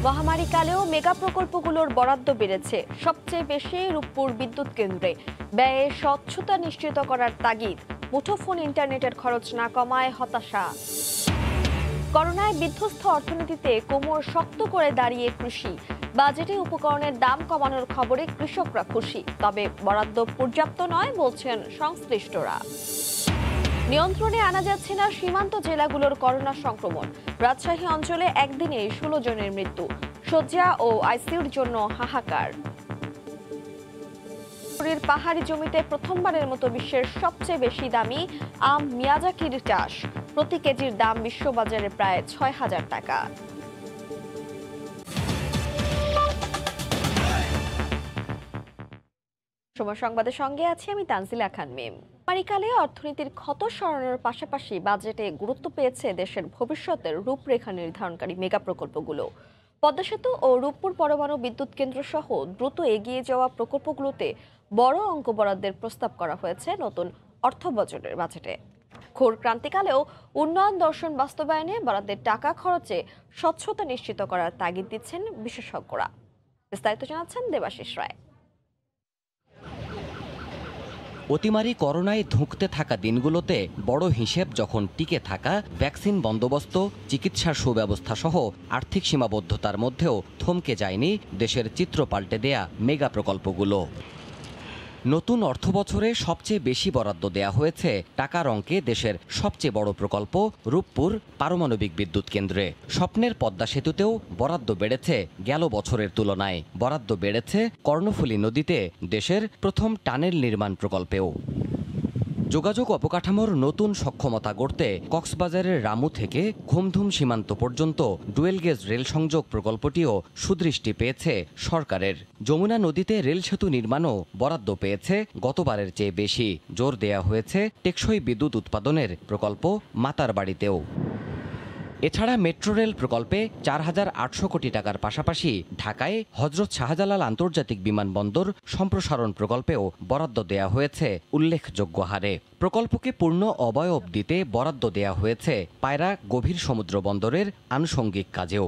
মহামারীকালেও mega প্রকল্পগুলোর বরাদ্দ বেড়েছে, সবচেয়ে বেশি রূপপুর বিদ্যুৎ কেন্দ্রে। ব্যয়ে স্বচ্ছতা নিশ্চিত করার তাগিদ, মুঠোফোন ইন্টারনেটের খরচ না কমায় হতাশা। করোনায় বিধ্বস্ত অর্থনীতিতে কোমর শক্ত করে দাঁড়িয়ে কৃষি। বাজেটে উপকরণের দাম কমানোর খবরে কৃষকরা খুশি, তবে বরাদ্দ পর্যাপ্ত নয় বলছেন সংশ্লিষ্টরা। নিয়ন্ত্রণে আনা যাচ্ছে না সীমান্ত জেলাগুলোর করোনা সংক্রমণ। রাজশাহী অঞ্চলে একদিনে 16 জনের মৃত্যু, শয্যা ও আইসিইউর জন্য হাহাকার। পাহাড়ি জমিতে প্রথমবারের মতো বিশ্বের সবচেয়ে বেশি দামি আম মিয়াজাকির চাষ। প্রতি কেজির দাম বিশ্ববাজারে প্রায় 6000 টাকা। সময় সংবাদের সঙ্গে আছি আমি তানজিলা খান মিম। মহামারীকালে অর্থনীতির ক্ষত সরানোর পাশাপাশি বাজেটে গুরুত্ব পেয়েছে দেশের ভবিষ্যতের রূপরেখা নির্ধারণকারী মেগা প্রকল্পগুলো। পদ্মা সেতু ও রূপপুর পরমাণু বিদ্যুৎ কেন্দ্র সহ দ্রুত এগিয়ে যাওয়া প্রকল্পগুলোতে বড় অঙ্ক বরাদ্দের প্রস্তাব করা হয়েছে নতুন অর্থ বছরের বাজেটে। ঘোর ক্রান্তিকালেও উন্নয়ন দর্শন বাস্তবায়নে বরাদ্দের টাকা খরচে স্বচ্ছতা নিশ্চিত করার তাগিদ দিচ্ছেন বিশেষজ্ঞরা। বিস্তারিত জানাচ্ছেন দেবাশিস রায়। অতিমারি করোনায় ধুঁকতে থাকা দিনগুলোতে বড় হিসেব যখন টিকে থাকা ভ্যাকসিন বন্দোবস্ত, চিকিৎসার সুব্যবস্থা সহ আর্থিক সীমাবদ্ধতার মধ্যেও থমকে যায়নি দেশের চিত্র পাল্টে দেয়া মেগা প্রকল্পগুলো। নতুন অর্থবছরে সবচেয়ে বেশি বরাদ্দ দেয়া হয়েছে টাকার অঙ্কে দেশের সবচেয়ে বড় প্রকল্প রূপপুর পারমাণবিক বিদ্যুৎ কেন্দ্রে। স্বপ্নের পদ্মা সেতুতেও বরাদ্দ বেড়েছে গেল বছরের তুলনায়। বরাদ্দ বেড়েছে কর্ণফুলী নদীতে দেশের প্রথম টানেল নির্মাণ প্রকল্পেও। যোগাযোগ অবকাঠামোর নতুন সক্ষমতা গড়তে কক্সবাজারের রামু থেকে ঘুমধুম সীমান্ত পর্যন্ত ডুয়েল গেজ রেল সংযোগ প্রকল্পটিও সুদৃষ্টি পেয়েছে সরকারের। যমুনা নদীতে রেল সেতু নির্মাণও বরাদ্দ পেয়েছে গতবারের চেয়ে বেশি। জোর দেয়া হয়েছে টেকসই বিদ্যুৎ উৎপাদনের প্রকল্প মাতারবাড়িতেও। এছাড়া মেট্রো রেল প্রকল্পে 4800 কোটি টাকার পাশাপাশি ঢাকায় হযরত শাহজালাল আন্তর্জাতিক বিমানবন্দর সম্প্রসারণ প্রকল্পেও বরাদ্দ দেয়া হয়েছে উল্লেখযোগ্য হারে। প্রকল্পকে পূর্ণ অবয়ব দিতে বরাদ্দ দেয়া হয়েছে পায়রা গভীর সমুদ্র বন্দরের আনুষঙ্গিক কাজেও।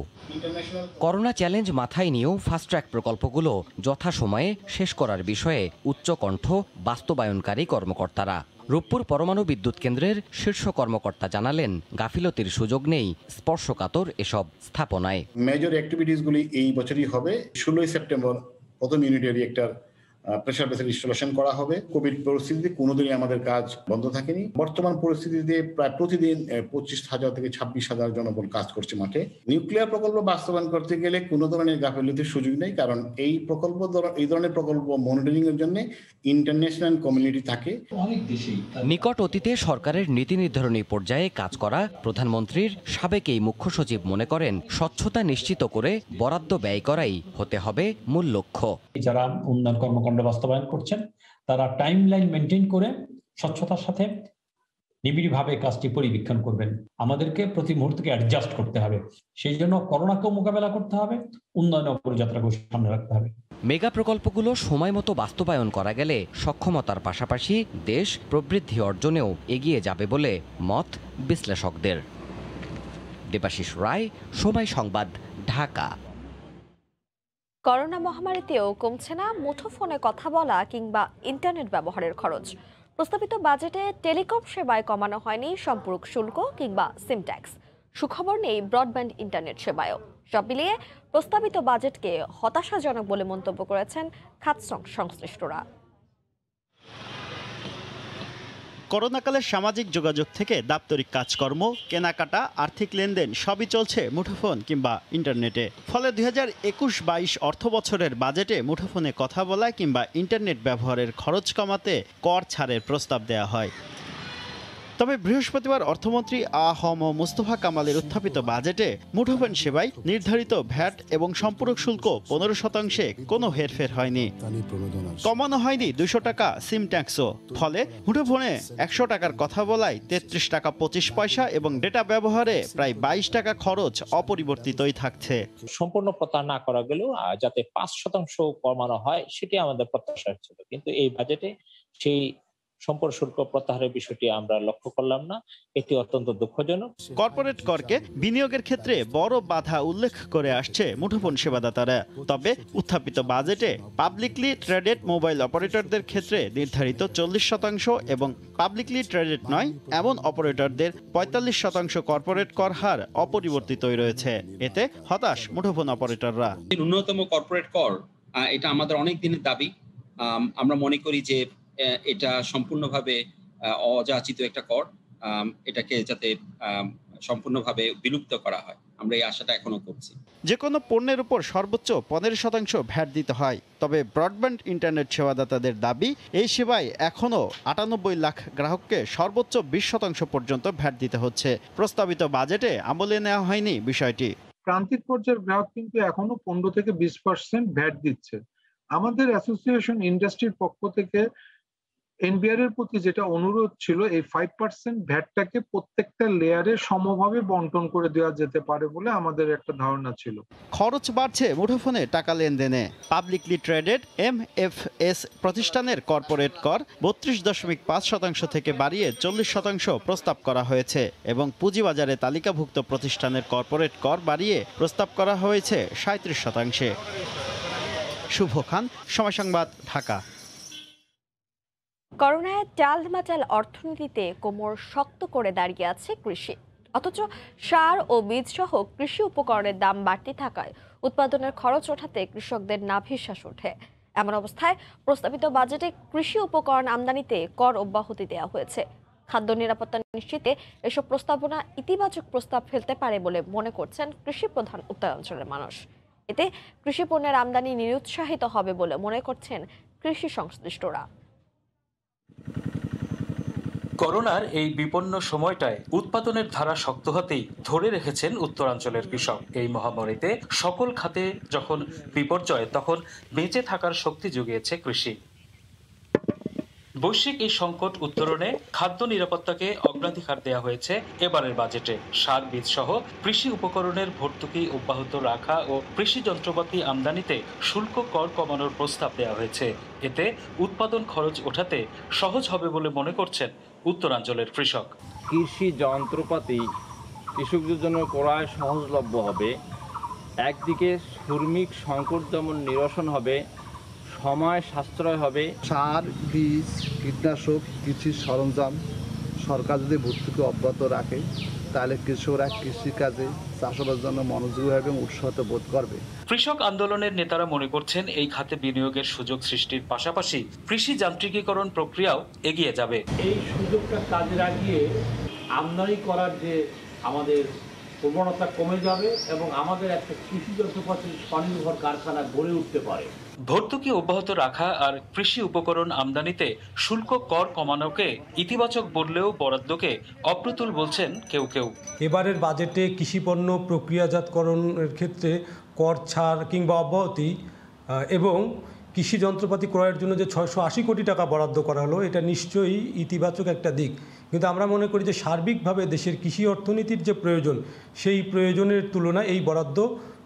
করোনা চ্যালেঞ্জ মাথায় নিয়েও ফাস্ট ট্র্যাক প্রকল্পগুলো যথাসময়ে শেষ করার বিষয়ে উচ্চকণ্ঠ বাস্তবায়নকারী কর্মকর্তারা। রূপপুর পরমাণু বিদ্যুৎ কেন্দ্রের শীর্ষ কর্মকর্তা জানালেন, গাফিলতির সুযোগ নেই স্পর্শকাতর এসব স্থাপনায়। মেজর অ্যাক্টিভিটিসগুলি এই বছরই হবে। 16 সেপ্টেম্বর প্রথম unit reactor pressure vessel installation করা হবে। কোভিড পরিস্থিতিতে কোনোদিনই আমাদের কাজ বন্ধ থাকেনি। বর্তমান পরিস্থিতিতে প্রায় প্রতিদিন 25,000 থেকে 26,000 জনবল কাজ করছে মাঠে। নিউক্লিয়ার প্রকল্প বাস্তবায়ন করতে গেলে কোনো ধরনের গাফিলতির সুযোগ নেই, কারণ এই ধরনের প্রকল্প মনিটরিং এর জন্য ইন্টারন্যাশনাল কমিউনিটি থাকে। নিকট অতীতে সরকারের নীতি নির্ধারণী পর্যায়ে কাজ করা প্রধানমন্ত্রীর সাবেক এই মুখ্য সচিব মনে করেন, স্বচ্ছতা নিশ্চিত করে বরাদ্দ ব্যয় করাই হতে হবে মূল লক্ষ্য। যারা উন্নয়ন কর্মকাণ্ড বাস্তবায়ন করছেন তারা টাইম লাইন মেনটেন করে স্বচ্ছতার সাথে নিবিড়ভাবে কাজটি পরিবীক্ষণ করবেন। আমাদেরকে প্রতি মুহূর্তকে অ্যাডজাস্ট করতে হবে। সেই জন্য করোনাকেও মোকাবেলা করতে হবে, উন্নয়ন অগ্রযাত্রাকেও সামনে রাখতে হবে। মেগা প্রকল্পগুলো সময় মতো বাস্তবায়ন করা গেলে সক্ষমতার পাশাপাশি দেশ প্রবৃদ্ধি অর্জনেও এগিয়ে যাবে বলে মত বিশ্লেষকদের। দেবাশিস রায়, সময় সংবাদ, ঢাকা। করোনা মহামারীতেও কমছে না মুঠোফোনে কথা বলা কিংবা ইন্টারনেট ব্যবহারের খরচ। প্রস্তাবিত বাজেটে টেলিকম সেবায় কমানো হয়নি সম্পর্ক শুল্ক কিংবা সিম ট্যাক্স। সুখবর নেই ব্রডব্যান্ড ইন্টারনেট সেবায়ও। সব মিলিয়ে প্রস্তাবিত বাজেটকে হতাশাজনক বলে মন্তব্য করেছেন খাত সংশ্লিষ্টরা। করোনাকালে সামাজিক যোগাযোগ থেকে দাপ্তরিক কাজকর্ম, কেনাকাটা, আর্থিক লেনদেন সবই চলছে মুঠোফোন কিংবা ইন্টারনেটে। ফলে 2021-22 অর্থ বছরের বাজেটে মুঠোফোনে কথা বলা কিংবা ইন্টারনেট ব্যবহারের খরচ কমাতে কর ছাড়ের প্রস্তাব দেওয়া হয়। তবে বৃহস্পতিবার অর্থমন্ত্রী আ.হ.ম মুস্তফা কামালের উত্থাপিত বাজেটে মুঠোফোন সেবায় নির্ধারিত ভ্যাট এবং সম্পূরক শুল্ক 15%-এ কোনো হেরফের হয়নি। কমানো হয়নি 200 টাকা সিম ট্যাক্সও। ফলে মুঠোফোনে 100 টাকার কথা বলায় 33 টাকা 25 পয়সা এবং ডেটা ব্যবহারে প্রায় 22 টাকা খরচ অপরিবর্তিতই থাকছে। সম্পূর্ণ প্রত্যাহার না করা গেলেও যাতে 5% কমানো হয় সেটি আমাদের প্রত্যাশা ছিল, কিন্তু এই বাজেটে সেই সম্পূর্ণ শুল্ক প্রত্যাহারের বিষয়টি আমরা লক্ষ্য করলাম না, এটি অত্যন্ত দুঃখজনক। কর্পোরেট করকে বিনিয়োগের ক্ষেত্রে বড় বাধা উল্লেখ করে আসছে মুঠোফোন সেবাদাতারা। তবে উত্থাপিত বাজেটে পাবলিকলি ট্রেডেড মোবাইল অপারেটরদের ক্ষেত্রে নির্ধারিত 40% এবং পাবলিকলি ট্রেডেড নয় এমন অপারেটরদের 45% কর্পোরেট কর হার অপরিবর্তিতই রয়েছে। এতে হতাশ মুঠোফোন অপারেটররা। ন্যূনতম কর্পোরেট কর এটা আমাদের অনেক দিনের দাবি। আমরা মনে করি যে এটা সম্পূর্ণভাবে অযাচিত একটা কর, এটাকে যাতে সম্পূর্ণভাবে বিলুপ্ত করা হয়, আমরা এই আশাটা এখনো করছি। যে কোনো পণ্যের উপর সর্বোচ্চ 15% ভ্যাট দিতে হয়। তবে ব্রডব্যান্ড ইন্টারনেট সেবাদাতাদের দাবি, এই সেবায় এখনও 98 লাখ গ্রাহককে সর্বোচ্চ 20% পর্যন্ত ভ্যাট দিতে হচ্ছে। প্রস্তাবিত বাজেটে আমলে নেওয়া হয়নি বিষয়টি। প্রান্তিক পর্যায়ের গ্রাহক কিন্তু এখনো 15 থেকে 20% ভ্যাট দিচ্ছে। আমাদের অ্যাসোসিয়েশন ইন্ডাস্ট্রির পক্ষ থেকে এনবিআর এর প্রতি যেটা অনুরোধ ছিল, এই 5% ভ্যাটটাকে প্রত্যেকটা লেয়ারে সমভাবে বন্টন করে দেওয়া যেতে পারে বলে আমাদের একটা ধারণা ছিল। খরচ বাড়ছে মুঠোফোনে টাকা লেনদেনে। পাবলিকলি ট্রেডেড MFS প্রতিষ্ঠানের কর্পোরেট কর 32.5% থেকে বাড়িয়ে 40% প্রস্তাব করা হয়েছে এবং পুঁজিবাজারে তালিকাভুক্ত প্রতিষ্ঠানের কর্পোরেট কর বাড়িয়ে প্রস্তাব করা হয়েছে 37%। শুভ খান, সময় সংবাদ, ঢাকা। করোনায় টালমাটাল অর্থনীতিতে কোমর শক্ত করে দাঁড়িয়ে আছে কৃষি। অথচ সার ও বীজ সহ কৃষি উপকরণের দাম বাড়তি থাকায় উৎপাদনের খরচ ওঠাতে কৃষকদের নাভিশ্বাস ওঠে। এমন অবস্থায় প্রস্তাবিত বাজেটে কৃষি উপকরণ আমদানিতে কর অব্যাহতি দেওয়া হয়েছে। খাদ্য নিরাপত্তা নিশ্চিতে এসব প্রস্তাবনা ইতিবাচক প্রস্তাব ফেলতে পারে বলে মনে করছেন কৃষি প্রধান উত্তরাঞ্চলের মানুষ। এতে কৃষি পণ্যের আমদানি নিরুৎসাহিত হবে বলে মনে করছেন কৃষি সংশ্লিষ্টরা। করোনার এই বিপন্ন সময়টায় উৎপাদনের ধারা শক্ত হাতেই ধরে রেখেছেন উত্তরাঞ্চলের কৃষক। এই মহামারীতে সকল খাতে যখন বিপর্যয়, তখন বেঁচে থাকার শক্তি জুগিয়েছে কৃষি। বৈশ্বিক এই সংকট উত্তরণে খাদ্য নিরাপত্তাকে অগ্রাধিকার দেওয়া হয়েছে এবারের বাজেটে। সার বীজ সহ কৃষি উপকরণের ভর্তুকি অব্যাহত রাখা ও কৃষি যন্ত্রপাতি আমদানিতে শুল্ক কর কমানোর প্রস্তাব দেওয়া হয়েছে। এতে উৎপাদন খরচ ওঠাতে সহজ হবে বলে মনে করছেন উত্তরাঞ্চলের কৃষক। কৃষি যন্ত্রপাতি কৃষকদের জন্য ক্রয় সহজলভ্য হবে, একদিকে শ্রমিক সংকট যেমন নিরসন হবে, সময় সাশ্রয় হবে। সার, বীজ, কীটনাশক, কৃষি সরঞ্জাম সরকার যদি ভর্তুকি অব্যাহত রাখে, তাহলে কৃষকরা কৃষিকাজে চাষাবাদের জন্য মনোযোগী হবে এবং উৎসাহিত বোধ করবে। কৃষক আন্দোলনের নেতারা মনে করছেন এই খাতে বিনিয়োগের সুযোগ সৃষ্টির পাশাপাশি কৃষি যান্ত্রিকীকরণ প্রক্রিয়াও এগিয়ে যাবে। এই সুযোগটা কাজে লাগিয়ে আমদানি করার যে আমাদের প্রবণতা কমে যাবে এবং আমাদের একটা কৃষি যন্ত্রপাতির স্বনির্ভর কারখানা গড়ে উঠতে পারে। ভর্তুকি অব্যাহত রাখা আর কৃষি উপকরণ আমদানিতে শুল্ক কর কমানোকে ইতিবাচক বললেও বরাদ্দকে অপ্রতুল বলছেন কেউ কেউ। এবারের বাজেটে কৃষিপণ্য প্রক্রিয়াজাতকরণের ক্ষেত্রে কর ছাড় কিংবা অব্যাহতি এবং কৃষি যন্ত্রপাতি ক্রয়ের জন্য যে 680 কোটি টাকা বরাদ্দ করা হলো, এটা নিশ্চয়ই ইতিবাচক একটা দিক। কিন্তু আমরা মনে করি যে সার্বিকভাবে দেশের কৃষি অর্থনীতির যে প্রয়োজন, সেই প্রয়োজনের তুলনায় এই বরাদ্দ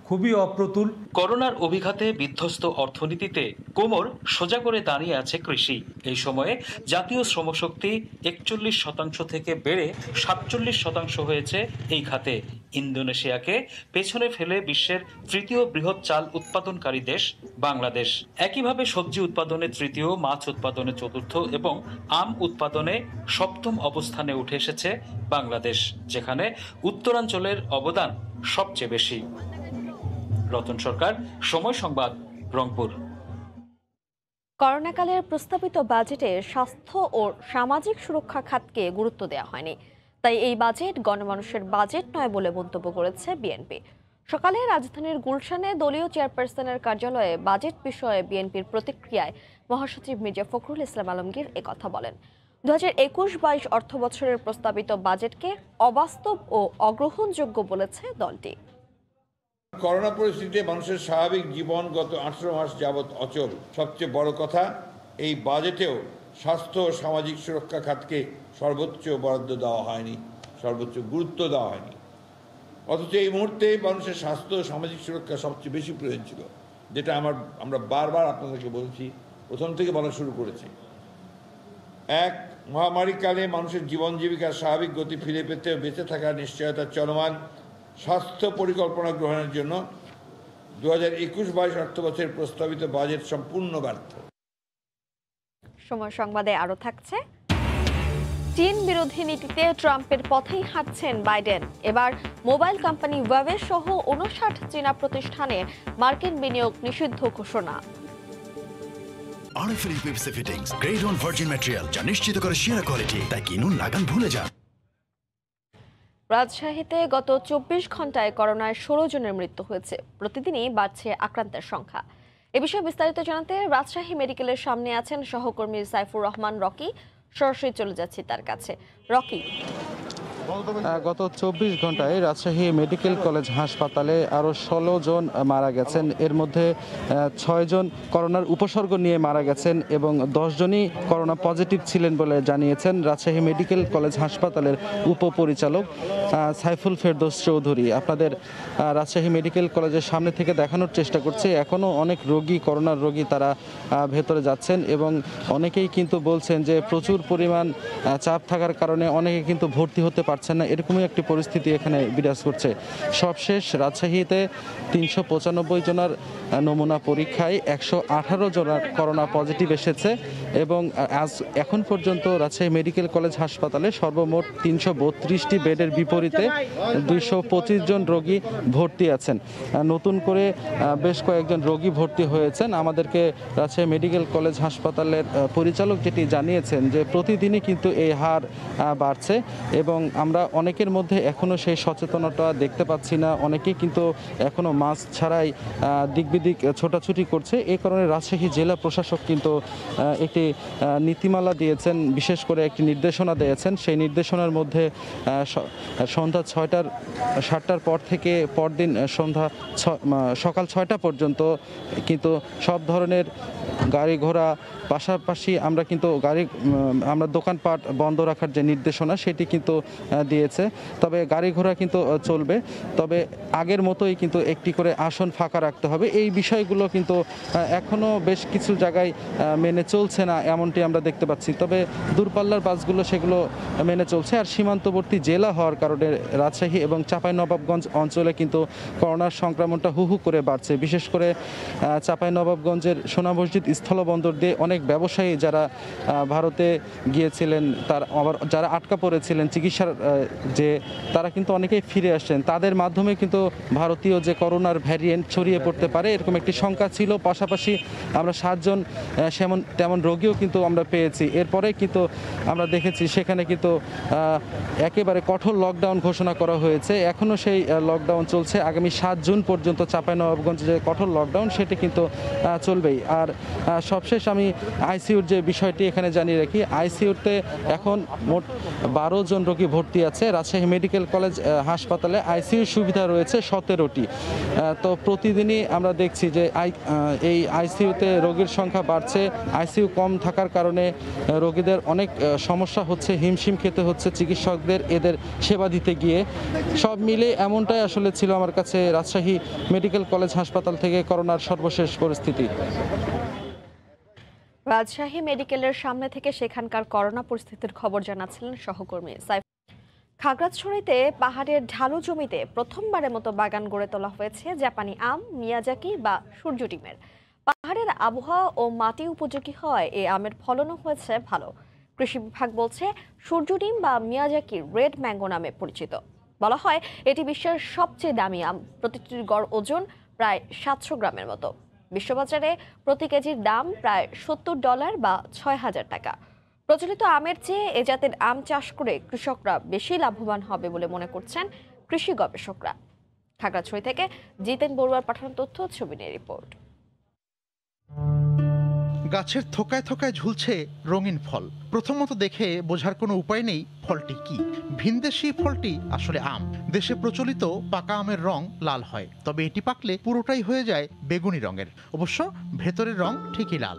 খুবই অপ্রতুল। করোনার অভিঘাতে বিধ্বস্ত অর্থনীতিতে কোমর সোজা করে দাঁড়িয়ে আছে কৃষি। এই সময়ে জাতীয় শ্রমশক্তি 41% থেকে বেড়ে 47% হয়েছে এই খাতে। ইন্দোনেশিয়াকে পেছনে ফেলে বিশ্বের তৃতীয় বৃহৎ চাল উৎপাদনকারী দেশ বাংলাদেশ। একইভাবে সবজি উৎপাদনে তৃতীয়, মাছ উৎপাদনে চতুর্থ এবং আম উৎপাদনে সপ্তম অবস্থানে উঠে এসেছে বাংলাদেশ, যেখানে উত্তরাঞ্চলের অবদান সবচেয়ে বেশি। রতন সরকার, সময় সংবাদ, রংপুর। করোনাকালের প্রস্তাবিত বাজেটে স্বাস্থ্য ও সামাজিক সুরক্ষা খাতকে গুরুত্ব দেওয়া হয়নি। তাই এই বাজেট গণমানুষের বাজেট নয় বলে মন্তব্য করেছে বিএনপি। সকালে রাজধানীর গুলশানে দলীয় চেয়ারপারসনের কার্যালয়ে বাজেট বিষয়ে বিএনপির প্রতিক্রিয়ায় মহাসচিব মির্জা ফখরুল ইসলাম আলমগীর একথা বলেন। 2021-22 অর্থ বছরের প্রস্তাবিত বাজেটকে অবাস্তব ও অগ্রহণযোগ্য বলেছে দলটি। করোনা পরিস্থিতিতে মানুষের স্বাভাবিক জীবন গত 18 মাস যাবৎ অচল। সবচেয়ে বড় কথা, এই বাজেটেও স্বাস্থ্য ও সামাজিক সুরক্ষা খাতকে সর্বোচ্চ বরাদ্দ দেওয়া হয়নি, সর্বোচ্চ গুরুত্ব দেওয়া হয়নি। অথচ এই মুহূর্তে মানুষের স্বাস্থ্য ও সামাজিক সুরক্ষা সবচেয়ে বেশি প্রয়োজন ছিল, যেটা আমরা বারবার আপনাদেরকে বলছি, প্রথম থেকে বলা শুরু করেছি। এক, মহামারীকালে মানুষের জীবন জীবিকার স্বাভাবিক গতি ফিরে পেতে ও বেঁচে থাকার নিশ্চয়তা চলমান স্বাস্থ্য পরিকল্পনা গ্রহণের জন্য 2021-22 অর্থবছরের প্রস্তাবিত বাজেট সম্পূর্ণ ব্যর্থ। সময় সংবাদে আরো থাকছে, চীন বিরোধী নীতিতে ট্রাম্পের পথেই হাঁটছেন বাইডেন। এবার মোবাইল কোম্পানি ওয়াওয়ে সহ 59 চীনা প্রতিষ্ঠানে মার্কিন বিনিয়োগ নিষিদ্ধ ঘোষণা। RFL UPSC fittings grade on virgin material যা নিশ্চিত করে সেরা কোয়ালিটি, তাই কিনুন, লাগান, ভুলে যান। রাজশাহীতে গত 24 ঘন্টায় করোনায় 16 জনের মৃত্যু হয়েছে। প্রতিদিনই বাড়ছে আক্রান্তের সংখ্যা। এ বিষয়ে বিস্তারিত জানাতে রাজশাহী মেডিকেলের সামনে আছেন সহকর্মী সাইফুর রহমান রকি। সরাসরি চলে যাচ্ছি তার কাছে। রকি, গত 24 ঘন্টায় রাজশাহী মেডিকেল কলেজ হাসপাতালে আরও 16 জন মারা গেছেন। এর মধ্যে 6 জন করোনার উপসর্গ নিয়ে মারা গেছেন এবং 10 জনই করোনা পজিটিভ ছিলেন বলে জানিয়েছেন রাজশাহী মেডিকেল কলেজ হাসপাতালের উপপরিচালক সাইফুল ফেরদৌস চৌধুরী। আপনাদের রাজশাহী মেডিকেল কলেজের সামনে থেকে দেখানোর চেষ্টা করছে, এখনও অনেক রোগী, করোনার রোগী তারা ভেতরে যাচ্ছেন এবং অনেকেই কিন্তু বলছেন যে প্রচুর পরিমাণ চাপ থাকার কারণে অনেকে কিন্তু ভর্তি হতে পারছেন না, এরকমই একটি পরিস্থিতি এখানে বিরাজ করছে। সবশেষ রাজশাহীতে 395 জনের নমুনা পরীক্ষায় 118 জনের করোনা পজিটিভ এসেছে এবং এখন পর্যন্ত রাজশাহী মেডিকেল কলেজ হাসপাতালে সর্বমোট 332টি বেডের বিপরীতে 225 জন রোগী ভর্তি আছেন। নতুন করে বেশ কয়েকজন রোগী ভর্তি হয়েছেন। আমাদেরকে রাজশাহী মেডিকেল কলেজ হাসপাতালের পরিচালক যেটি জানিয়েছেন যে প্রতিদিনই কিন্তু এই হার বাড়ছে এবং আমরা অনেকের মধ্যে এখনও সেই সচেতনতা দেখতে পাচ্ছি না। অনেকেই কিন্তু এখনও মাস্ক ছাড়াই দিক বিদিক ছোটাছুটি করছে। এই কারণে রাজশাহী জেলা প্রশাসক কিন্তু একটি নীতিমালা দিয়েছেন, বিশেষ করে একটি নির্দেশনা দিয়েছেন। সেই নির্দেশনার মধ্যে সন্ধ্যা 7টার পর থেকে পরদিন সকাল 6টা পর্যন্ত কিন্তু সব ধরনের গাড়ি ঘোড়া, পাশাপাশি আমরা দোকানপাট বন্ধ রাখার যে নির্দেশনা সেটি কিন্তু দিয়েছে। তবে গাড়ি ঘোড়া কিন্তু চলবে, তবে আগের মতোই কিন্তু একটি করে আসন ফাঁকা রাখতে হবে। এই বিষয়গুলো কিন্তু এখনও বেশ কিছু জায়গায় মেনে চলছে না, এমনটি আমরা দেখতে পাচ্ছি। তবে দূরপাল্লার বাসগুলো সেগুলো মেনে চলছে। আর সীমান্তবর্তী জেলা হওয়ার কারণে রাজশাহী এবং চাঁপাইনবাবগঞ্জ অঞ্চলে কিন্তু করোনার সংক্রমণটা হু করে বাড়ছে। বিশেষ করে চাঁপাইনবাবগঞ্জের সোনা মসজিদ স্থলবন্দর দিয়ে অনেক ব্যবসায়ী যারা ভারতে গিয়েছিলেন, যারা আটকা পড়েছিলেন চিকিৎসার তারা কিন্তু অনেকেই ফিরে আসছেন। তাদের মাধ্যমে কিন্তু ভারতীয় যে করোনার ভ্যারিয়েন্ট ছড়িয়ে পড়তে পারে এরকম একটি শঙ্কা ছিল। পাশাপাশি আমরা 7 জন তেমন রোগীও কিন্তু আমরা পেয়েছি। এরপরে কিন্তু আমরা দেখেছি সেখানে কিন্তু একেবারে কঠোর লকডাউন ঘোষণা করা হয়েছে। এখনও সেই লকডাউন চলছে। আগামী 7 জুন পর্যন্ত চাঁপাইনবাবগঞ্জে যে কঠোর লকডাউন সেটি কিন্তু চলবেই। আর সবশেষ আমি আইসিইউর যে বিষয়টি এখানে জানিয়ে রাখি, আইসিইউতে এখন মোট 12 জন রোগী ভর্তি আছে। রাজশাহী মেডিকেল কলেজ হাসপাতালে আইসিইউ সুবিধা রয়েছে 17টি। তো প্রতিদিনই আমরা দেখছি যে এই আইসিইউতে রোগীর সংখ্যা বাড়ছে। আইসিইউ কম থাকার কারণে রোগীদের অনেক সমস্যা হচ্ছে, হিমশিম খেতে হচ্ছে চিকিৎসকদের এদের সেবা দিতে গিয়ে। সব মিলে এমনটাই আসলে ছিল আমার কাছে রাজশাহী মেডিকেল কলেজ হাসপাতাল থেকে করোনার সর্বশেষ পরিস্থিতি। রাজশাহী মেডিকেলের সামনে থেকে সেখানকার করোনা পরিস্থিতির খবর জানাচ্ছিলেন সহকর্মী সাইফ। খাগড়াছড়িতে পাহাড়ের ঢালু জমিতে প্রথমবারের মতো বাগান গড়ে তোলা হয়েছে জাপানি আম, মিয়াজাকি বা সূর্য ডিমের। পাহাড়ের আবহাওয়া ও মাটি উপযোগী হওয়ায় এই আমের ফলনও হয়েছে ভালো। কৃষি বিভাগ বলছে সূর্য ডিম বা মিয়াজাকি রেড ম্যাঙ্গো নামে পরিচিত। বলা হয় এটি বিশ্বের সবচেয়ে দামি আম, প্রতিটির গড় ওজন প্রায় 700 গ্রামের মতো। বিশ্ববাজারে প্রতি কেজির দাম প্রায় $70 বা 6000 টাকা। প্রচলিত আমের চেয়ে এ জাতের আম চাষ করে কৃষকরা বেশি লাভবান হবে বলে মনে করছেন কৃষি গবেষকরা। খাগড়াছড়ি থেকে জিতেন বড়ুয়ার পাঠানো তথ্য, ছবি নিয়ে রিপোর্ট। গাছের থোকায় থোকায় ঝুলছে রঙিন ফল। প্রথমত দেখে বোঝার কোনো উপায় নেই ফলটি কি। ভিনদেশি ফলটি আসলে আম। দেশে প্রচলিত পাকা আমের রং লাল হয়, তবে এটি পাকলে পুরোটাই হয়ে যায় বেগুনি রঙের। অবশ্য ভেতরের রং ঠিকই লাল।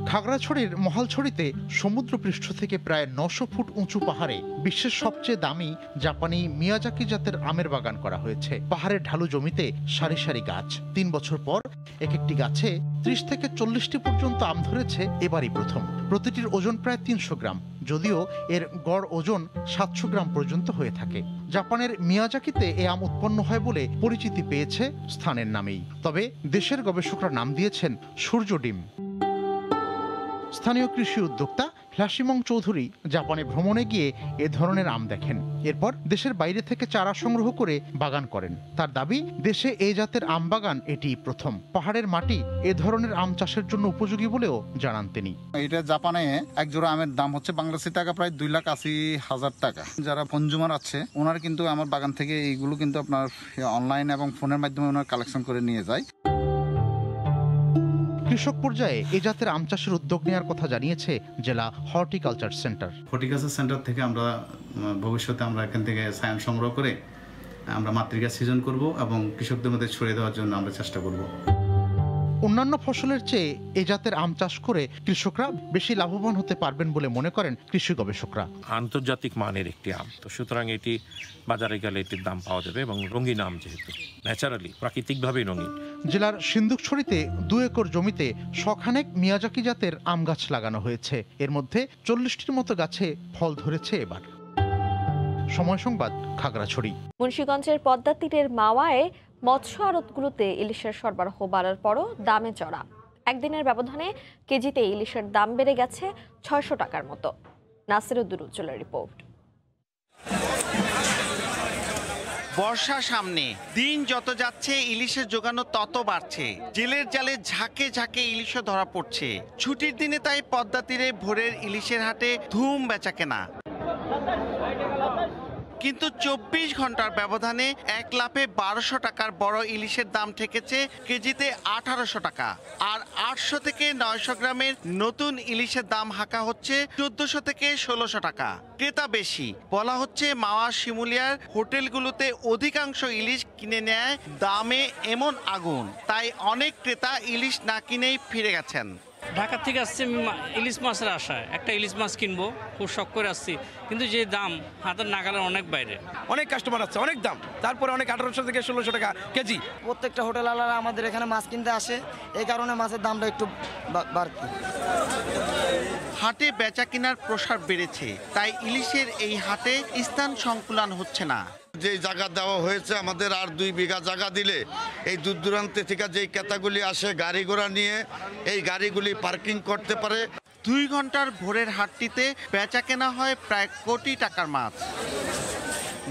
খাগড়াছড়ির মহালছড়িতে সমুদ্রপৃষ্ঠ থেকে প্রায় 900 ফুট উঁচু পাহাড়ে বিশ্বের সবচেয়ে দামি জাপানি মিয়াজাকি জাতের আমের বাগান করা হয়েছে। পাহাড়ের ঢালু জমিতে সারি সারি গাছ। 3 বছর পর এক একটি গাছে 30 থেকে 40টি পর্যন্ত আম ধরেছে এবারই প্রথম। প্রতিটির ওজন প্রায় 300 গ্রাম, যদিও এর গড় ওজন 700 গ্রাম পর্যন্ত হয়ে থাকে। জাপানের মিয়াজাকিতে এই আম উৎপন্ন হয় বলে পরিচিতি পেয়েছে স্থানের নামেই। তবে দেশের গবেষকরা নাম দিয়েছেন সূর্য ডিম। স্থানীয় কৃষি উদ্যোক্তা লাসিমং চৌধুরী জাপানে ভ্রমণে গিয়ে এ ধরনের আম দেখেন। এরপর দেশের বাইরে থেকে চারা সংগ্রহ করে বাগান করেন। তার দাবি, দেশে এই জাতের আম বাগান এটি প্রথম। পাহাড়ের মাটি এ ধরনের আম চাষের জন্য উপযোগী বলেও জানান তিনি। এটা জাপানে এক জোড়া আমের দাম হচ্ছে বাংলাদেশি টাকা প্রায় 2,80,000 টাকা। যারা কনজিউমার আছে ওনারা কিন্তু আমার বাগান থেকে এইগুলো কিন্তু আপনার অনলাইন এবং ফোনের মাধ্যমে ওনারা কালেকশন করে নিয়ে যায়। কৃষক পর্যায়ে এ জাতের আম চাষের উদ্যোগ নেওয়ার কথা জানিয়েছে জেলা হর্টিকালচার সেন্টার। হর্টিকালচার সেন্টার থেকে আমরা ভবিষ্যতে এখান থেকে সায়ান সংগ্রহ করে আমরা মাতৃকা সৃজন করব এবং কৃষকদের মধ্যে ছড়িয়ে দেওয়ার জন্য আমরা চেষ্টা করব। অন্যান্য ফসলের চেয়ে এ জাতের আম চাষ করে কৃষকরা বেশি লাভবান হতে পারবেন বলে মনে করেন কৃষি গবেষকরা। আন্তর্জাতিক মানের একটি আম, তো সুতরাং এটি বাজারে গেলে এটির দাম পাওয়া যাবে এবং রঙিন আম, যেহেতু ন্যাচারালি প্রাকৃতিকভাবেই রঙিন। জেলার সিন্দুকছড়িতে 2 একর জমিতে শখানেক মিয়াজাকি জাতের আম গাছ লাগানো হয়েছে। এর মধ্যে 40টির মতো গাছে ফল ধরেছে এবার। সময় সংবাদ, খাগড়াছড়ি। মুন্সিগঞ্জের পদ্মা তীরের মাওয়ায় মৎস্য আড়তগুলোতে ইলিশের সরবরাহ বাড়ার পরও দামে চড়া। একদিনের ব্যবধানে কেজিতে ইলিশের দাম বেড়ে গেছে 600 টাকার মতো। নাসিরউদ্দিন উজ্জ্বলের রিপোর্ট। বর্ষা সামনে, দিন যত যাচ্ছে ইলিশের যোগানো তত বাড়ছে। জেলের জালে ঝাঁকে ঝাঁকে ইলিশও ধরা পড়ছে। ছুটির দিনে তাই পদ্মা তীরে ভোরের ইলিশের হাটে ধুম বেচাকেনা। কিন্তু 24 ঘন্টার ব্যবধানে এক লাফে 1200 টাকার বড় ইলিশের দাম ঠেকেছে কেজিতে 1800 টাকা। আর 800 থেকে 900 গ্রামের নতুন ইলিশের দাম হাঁকা হচ্ছে 1400 থেকে 1600 টাকা। ক্রেতা বেশি, বলা হচ্ছে মাওয়া শিমুলিয়ার হোটেলগুলোতে অধিকাংশ ইলিশ কিনে নেয় দামে এমন আগুন। তাই অনেক ক্রেতা ইলিশ না কিনেই ফিরে গেছেন। ঢাকা থেকে আসছে ইলিশ মাছের আশায়, একটা ইলিশ মাছ কিনবো, খুব শখ করে আসছি, কিন্তু যে দাম হাতের নাগালের অনেক বাইরে। অনেক কাস্টমার আছে, অনেক দাম, তারপরে অনেক 1800 থেকে 1600 টাকা কেজি। প্রত্যেকটা হোটেল আলাদা আমাদের এখানে মাছ কিনতে আসে, এই কারণে মাছের দামটা একটু বাড়তি। হাটে বেচা কেনার প্রসার বেড়েছে, তাই ইলিশের এই হাটে স্থান সংকুলান হচ্ছে না। যে জায়গা দেওয়া হয়েছে আমাদের আর 2 বিঘা জায়গা দিলে এই দূর দূরান্ত থেকে যেই ক্রেতাগুলি আসে গাড়ি ঘোড়া নিয়ে এই গাড়িগুলি পার্কিং করতে পারে। 2 ঘন্টার ভোরের হাটটিতে বেচা কেনা হয় প্রায় কোটি টাকার মাছ।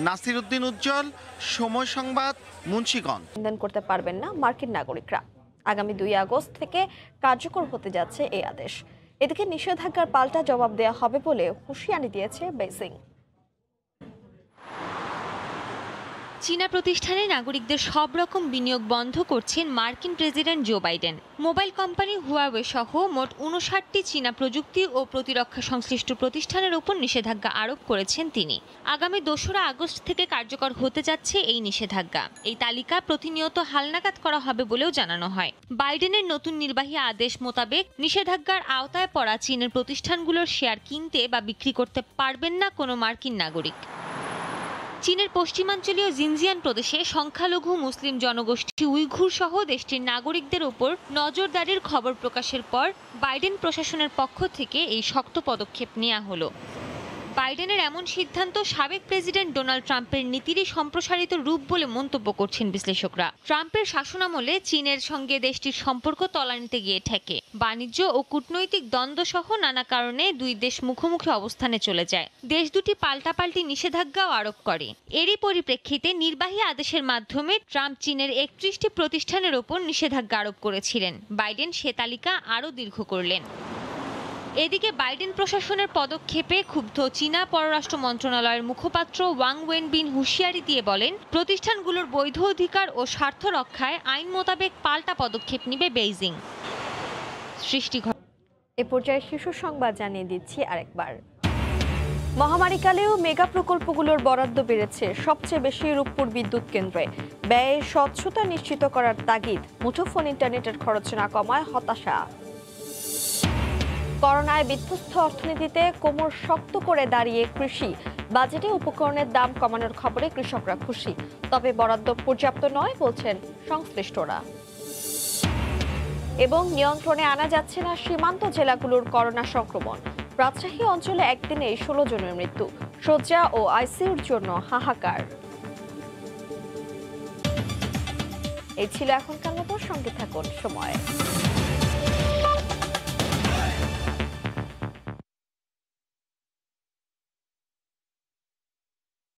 নাসিরউদ্দিন উজ্জ্বল, সময় সংবাদ, মুন্সিগঞ্জ। লেনদেন করতে পারবেন না মার্কিন নাগরিকরা। আগামী 2 আগস্ট থেকে কার্যকর হতে যাচ্ছে এই আদেশ। এদিকে নিষেধাজ্ঞার পাল্টা জবাব দেওয়া হবে বলে হুঁশিয়ারি দিয়েছে বেইজিং। চীনা প্রতিষ্ঠানে নাগরিকদের সব রকম বিনিয়োগ বন্ধ করছেন মার্কিন president Joe Biden. Mobile company Huawei সহ মোট 59টি চীনা প্রযুক্তি ও প্রতিরক্ষা সংশ্লিষ্ট প্রতিষ্ঠানের উপর নিষেধাজ্ঞা আরোপ করেছেন তিনি। আগামী 2 আগস্ট থেকে কার্যকর হতে যাচ্ছে এই নিষেধাজ্ঞা। এই তালিকা প্রতিনিয়ত হালনাগাদ করা হবে বলেও জানানো হয়। বাইডেনের নতুন নির্বাহী আদেশ মোতাবেক নিষেধাজ্ঞার আওতায় পড়া চীনের প্রতিষ্ঠানগুলোর শেয়ার কিনতে বা বিক্রি করতে পারবেন না কোনো মার্কিন নাগরিক। চীনের পশ্চিমাঞ্চলীয় জিনজিয়ান প্রদেশে সংখ্যালঘু মুসলিম জনগোষ্ঠী উইঘুর সহ দেশটির নাগরিকদের ওপর নজরদারির খবর প্রকাশের পর বাইডেন প্রশাসনের পক্ষ থেকে এই শক্ত পদক্ষেপ নেওয়া হলো। বাইডেনের এমন সিদ্ধান্ত সাবেক প্রেসিডেন্ট ডোনাল্ড ট্রাম্পের নীতিরই সম্প্রসারিত রূপ বলে মন্তব্য করছেন বিশ্লেষকরা। ট্রাম্পের শাসনামলে চীনের সঙ্গে দেশটির সম্পর্ক তলানিতে গিয়ে ঠেকে। বাণিজ্য ও কূটনৈতিক দ্বন্দ্ব সহ নানা কারণে 2 দেশ মুখোমুখি অবস্থানে চলে যায়। দেশ দুটি পাল্টাপাল্টি নিষেধাজ্ঞাও আরোপ করে। এরই পরিপ্রেক্ষিতে নির্বাহী আদেশের মাধ্যমে ট্রাম্প চীনের 31টি প্রতিষ্ঠানের ওপর নিষেধাজ্ঞা আরোপ করেছিলেন। বাইডেন সে তালিকা আরও দীর্ঘ করলেন। এদিকে বাইডেন প্রশাসনের পদক্ষেপে ক্ষুব্ধ চীনা পররাষ্ট্র মন্ত্রণালয়ের মুখপাত্র ওয়াং ওয়েনবিন হুঁশিয়ারি দিয়ে বলেন, প্রতিষ্ঠানগুলোর বৈধ অধিকার ও স্বার্থ রক্ষায় আইন মোতাবেক পাল্টা পদক্ষেপ নেবে বেইজিং। এ পর্যায়ে শিশু সংবাদ জানিয়ে দিচ্ছি আরেকবার। মহামারীকালেও মেগা প্রকল্পগুলোর বরাদ্দ বেড়েছে সবচেয়ে বেশি রূপপুর বিদ্যুৎ কেন্দ্রে। ব্যয়ে স্বচ্ছতা নিশ্চিত করার তাগিদ। মুঠোফোন ইন্টারনেটের খরচ না কমায় হতাশা। করোনায় বিধ্বস্ত অর্থনীতিতে কোমর শক্ত করে দাঁড়িয়ে কৃষি। বাজেটে উপকরণের দাম কমানোর খবরে কৃষকরা খুশি, তবে বরাদ্দ পর্যাপ্ত নয় বলছেন সংশ্লিষ্টরা। এবং নিয়ন্ত্রণে আনা যাচ্ছে না সীমান্ত জেলাগুলোর করোনা সংক্রমণ। রাজশাহী অঞ্চলে একদিনে 16 জনের মৃত্যু, শয্যা ও আইসিইউর জন্য হাহাকার। এই ছিল এখনকার মতো, সঙ্গে থাকুন সময়।